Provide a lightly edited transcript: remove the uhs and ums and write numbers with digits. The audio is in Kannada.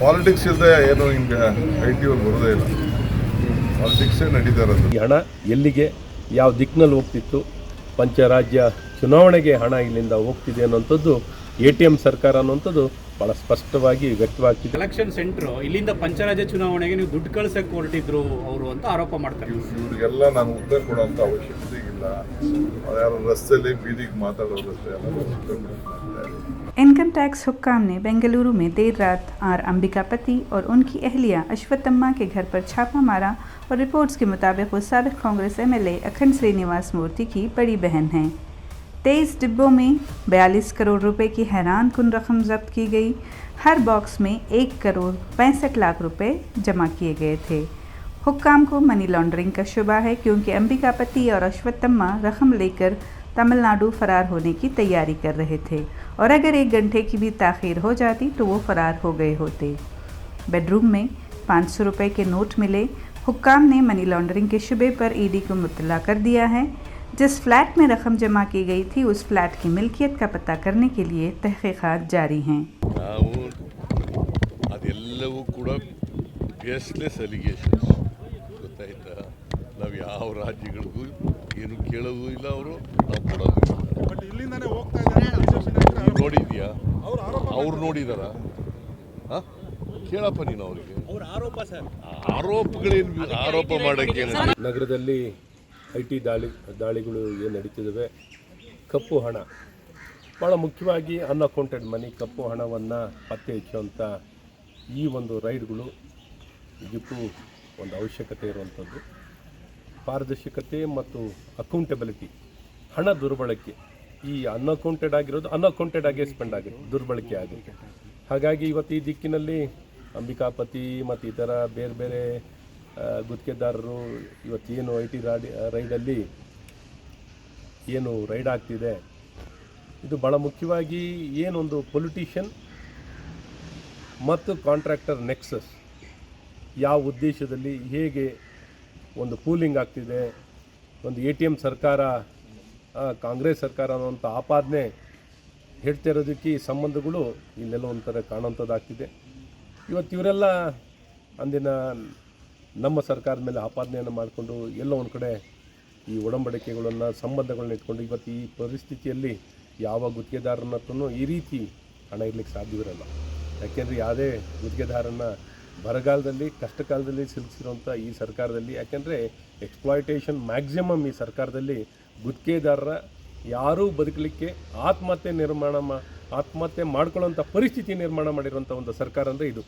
ಪಾಲಿಟಿಕ್ಸ್ ಇಲ್ಲದೆ ಏನು ಹಿಂಗೆ IT ಅವ್ರು ಬರೋದೇ ಇಲ್ಲ. ಪಾಲಿಟಿಕ್ಸೇ ನಡೀತಾ ಇರೋದು. ಈ ಹಣ ಎಲ್ಲಿಗೆ ಯಾವ ದಿಕ್ಕಿನಲ್ಲಿ ಹೋಗ್ತಿತ್ತು, ಪಂಚರಾಜ್ಯ ಚುನಾವಣೆಗೆ ಹಣ ಇಲ್ಲಿಂದ ಹೋಗ್ತಿದೆ ಅನ್ನೋಂಥದ್ದು ATM ಸರ್ಕಾರ ಅನ್ನೋಂಥದ್ದು ಭಾಳ ಸ್ಪಷ್ಟವಾಗಿ ವ್ಯಕ್ತವಾಗ್ತಿದೆ. ಎಲೆಕ್ಷನ್ ಸೆಂಟ್ರು ಇಲ್ಲಿಂದ ಪಂಚರಾಜ್ಯ ಚುನಾವಣೆಗೆ ನೀವು ದುಡ್ಡು ಕಳ್ಸಕ್ಕೆ ಹೊರಟಿದ್ರು ಅವರು ಅಂತ ಆರೋಪ ಮಾಡ್ತಾರೆ. ಇವರಿಗೆಲ್ಲ ನಾನು ಉತ್ತರ ಕೊಡೋಂಥ ಅವಶ್ಯಕತೆ ಇಲ್ಲ. ಯಾರು ರಸ್ತೆಯಲ್ಲಿ ಬೀದಿಗೆ ಮಾತಾಡೋದಷ್ಟೇ इनकम टैक्स हुक्काम ने बेंगलुरु में देर रात आर अंबिकापति और उनकी अहलिया अश्वत्थम्मा के घर पर छापा मारा और रिपोर्ट्स के मुताबिक वो साबिक कांग्रेस MLA अखंड श्रीनिवास मूर्ति की बड़ी बहन हैं। 23 डिब्बों में 42 करोड़ रुपए की हैरान कुन रकम जब्त की गई। हर बॉक्स में 1 करोड़ 65 लाख रुपए जमा किए गए थे। हुक्काम को मनी लॉन्ड्रिंग का शुबा है क्योंकि अंबिकापति और अश्वत्थम्मा रकम लेकर तमिलनाडु फरार होने की तैयारी कर रहे थे और अगर 1 घंटे की भी ताख़ीर हो जाती तो वो फरार हो गए होते। बेडरूम में 500 रुपये के नोट मिले। हुक्काम ने मनी लॉन्ड्रिंग के शुबे पर ED को मुत्तला कर दिया है। जिस फ्लैट में रकम जमा की गई थी उस फ्लैट की मिल्कियत का पता करने के लिए तहक़ीक़ात जारी हैं। ಅದೆಲ್ಲವೂ ಕೂಡ ಬೇಸ್ಲೆಸ್ ಅಲಿಗೇಷನ್ಸ್, ಗೊತ್ತಾಯ್ತಾ? ನಾವು ಯಾವ ರಾಜ್ಯಗಳಿಗೂ ಏನು ಕೇಳೋದು ಇಲ್ಲ, ಅವರು ನಾವು ಕೊಡೋದು ನೋಡಿದ್ಯಾ? ಅವ್ರು ನೋಡಿದಾರ? ಕೇಳಪ್ಪ ನೀನು ಅವರಿಗೆ. ಆರೋಪಗಳೇನು ಆರೋಪ ಮಾಡೋಕ್ಕೆ? ನಗರದಲ್ಲಿ IT ದಾಳಿಗಳು ಏನು ನಡೀತಿದ್ದಾವೆ, ಕಪ್ಪು ಹಣ ಭಾಳ ಮುಖ್ಯವಾಗಿ ಅನ್ಅಕೌಂಟೆಡ್ ಮನಿ, ಕಪ್ಪು ಹಣವನ್ನು ಪತ್ತೆ ಹಚ್ಚುವಂಥ ಈ ಒಂದು ರೈಡ್ಗಳು ಇದಕ್ಕೂ ಒಂದು ಅವಶ್ಯಕತೆ ಇರುವಂಥದ್ದು. ಪಾರದರ್ಶಕತೆ ಮತ್ತು ಅಕೌಂಟೆಬಿಲಿಟಿ, ಹಣ ದುರ್ಬಳಕೆ, ಈ ಅನ್ಅಕೌಂಟೆಡ್ ಆಗಿರೋದು ಅನ್ಅಕೌಂಟೆಡ್ ಆಗೇ ಸ್ಪೆಂಡ್ ಆಗುತ್ತೆ, ದುರ್ಬಳಕೆ ಆಗುತ್ತೆ. ಹಾಗಾಗಿ ಇವತ್ತು ಈ ದಿಕ್ಕಿನಲ್ಲಿ ಅಂಬಿಕಾಪತಿ ಮತ್ತು ಇತರ ಬೇರೆ ಬೇರೆ ಗುತ್ತಿಗೆದಾರರು ಇವತ್ತೇನು IT ರೈಡಲ್ಲಿ ಏನು ರೈಡ್ ಆಗ್ತಿದೆ, ಇದು ಭಾಳ ಮುಖ್ಯವಾಗಿ ಏನೊಂದು ಪೊಲಿಟಿಷಿಯನ್ ಮತ್ತು ಕಾಂಟ್ರಾಕ್ಟರ್ ನೆಕ್ಸಸ್ ಯಾವ ಉದ್ದೇಶದಲ್ಲಿ ಹೇಗೆ ಒಂದು ಪೂಲಿಂಗ್ ಆಗ್ತಿದೆ, ಒಂದು ATM ಸರ್ಕಾರ ಕಾಂಗ್ರೆಸ್ ಸರ್ಕಾರ ಅನ್ನೋಂಥ ಆಪಾದನೆ ಹೇಳ್ತಿರೋದಕ್ಕೆ ಈ ಸಂಬಂಧಗಳು ಇಲ್ಲೆಲ್ಲ ಒಂಥರ ಕಾಣುವಂಥದ್ದಾಗ್ತಿದೆ. ಇವತ್ತು ಇವರೆಲ್ಲ ಅಂದಿನ ನಮ್ಮ ಸರ್ಕಾರದ ಮೇಲೆ ಆಪಾದನೆಯನ್ನು ಮಾಡಿಕೊಂಡು ಎಲ್ಲೋ ಒಂದು ಕಡೆ ಈ ಒಡಂಬಡಿಕೆಗಳನ್ನು ಸಂಬಂಧಗಳನ್ನ ಇಟ್ಕೊಂಡು ಇವತ್ತು ಈ ಪರಿಸ್ಥಿತಿಯಲ್ಲಿ ಯಾವ ಗುತ್ತಿಗೆದಾರನ ಹತ್ರನೂ ಈ ರೀತಿ ಹಣ ಇರಲಿಕ್ಕೆ ಸಾಧ್ಯವಿರಲ್ಲ. ಯಾಕೆಂದರೆ ಯಾವುದೇ ಗುತ್ತಿಗೆದಾರನ ಬರಗಾಲದಲ್ಲಿ ಕಷ್ಟಕಾಲದಲ್ಲಿ ಸಿಲುಕಿಸಿರುವಂಥ ಈ ಸರ್ಕಾರದಲ್ಲಿ, ಯಾಕೆಂದರೆ ಎಕ್ಸ್ಪ್ಲಾಯ್ಟೇಷನ್ ಮ್ಯಾಕ್ಸಿಮಮ್ ಈ ಸರ್ಕಾರದಲ್ಲಿ ಗುತ್ತಿಗೆದಾರರ ಯಾರೂ ಬದುಕಲಿಕ್ಕೆ ಆತ್ಮಹತ್ಯೆ ಮಾಡ್ಕೊಳ್ಳೋಂಥ ಪರಿಸ್ಥಿತಿ ನಿರ್ಮಾಣ ಮಾಡಿರುವಂಥ ಒಂದು ಸರ್ಕಾರ ಅಂದರೆ ಇದು.